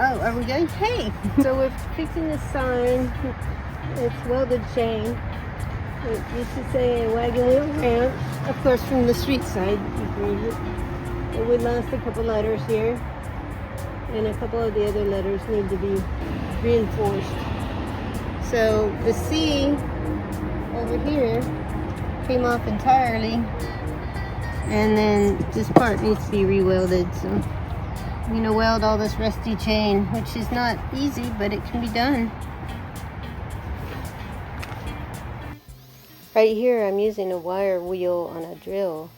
Oh, are we going? Hey! So we're fixing the sign. It's welded chain. It used to say Wagon Wheel Ranch. Of course, from the street side, you can read it. But we lost a couple letters here. And a couple of the other letters need to be reinforced. So the C over here came off entirely. And then this part needs to be re-welded. So I'm going to weld all this rusty chain, which is not easy, but it can be done. Right here I'm using a wire wheel on a drill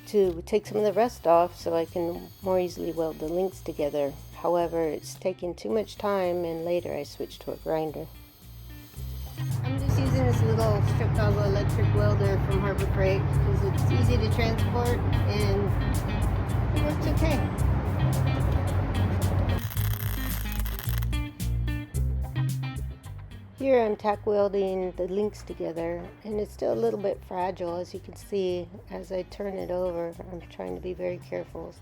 to take some of the rust off so I can more easily weld the links together. However, it's taking too much time, and later I switched to a grinder. I'm just using this little Chicago electric welder from Harbor Freight because it's easy to transport and it works okay. Here I'm tack welding the links together, and it's still a little bit fragile, as you can see. As I turn it over, I'm trying to be very careful.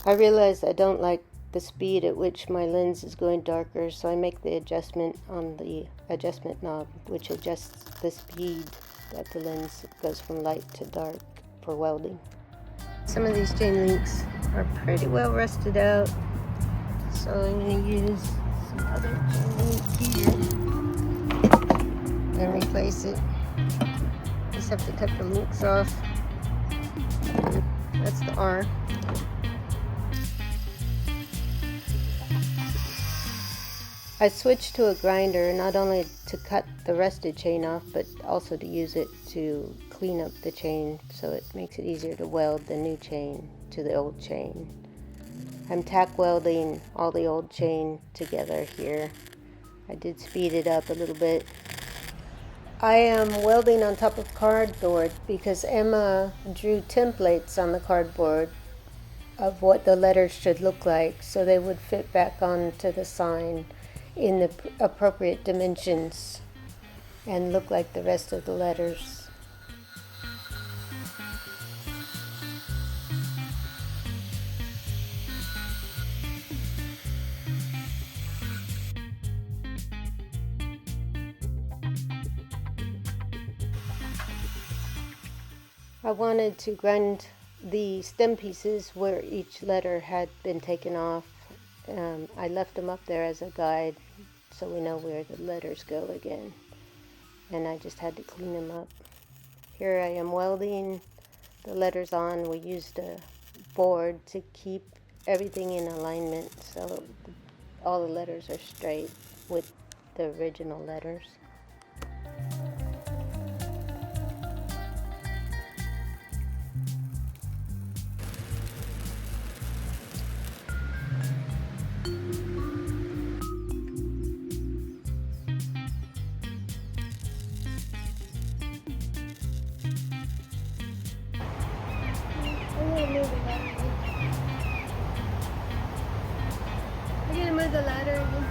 I realized I don't like the speed at which my lens is going darker, so I make the adjustment on the adjustment knob, which adjusts the speed that the lens goes from light to dark for welding. Some of these chain links are pretty well rusted out, so I'm going to use some other chain link here and replace it. Just have to cut the links off. That's the R. I switched to a grinder not only to cut the rusted chain off, but also to use it to clean up the chain so it makes it easier to weld the new chain to the old chain. I'm tack welding all the old chain together here. I did speed it up a little bit. I am welding on top of cardboard because Emma drew templates on the cardboard of what the letters should look like so they would fit back onto the sign in the appropriate dimensions and look like the rest of the letters. I wanted to grind the stem pieces where each letter had been taken off. I left them up there as a guide so we know where the letters go again, and I just had to clean them up. Here I am welding the letters on. We used a board to keep everything in alignment so all the letters are straight with the original letters. I'm gonna move the ladder again.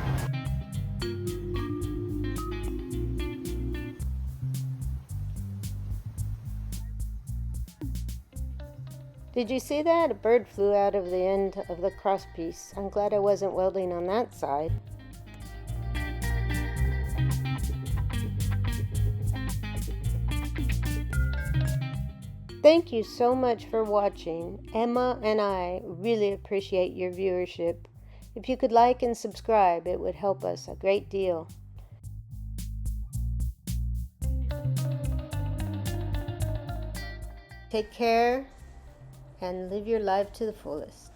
Did you see that? A bird flew out of the end of the cross piece. I'm glad I wasn't welding on that side. Thank you so much for watching. Emma and I really appreciate your viewership. If you could like and subscribe, it would help us a great deal. Take care and live your life to the fullest.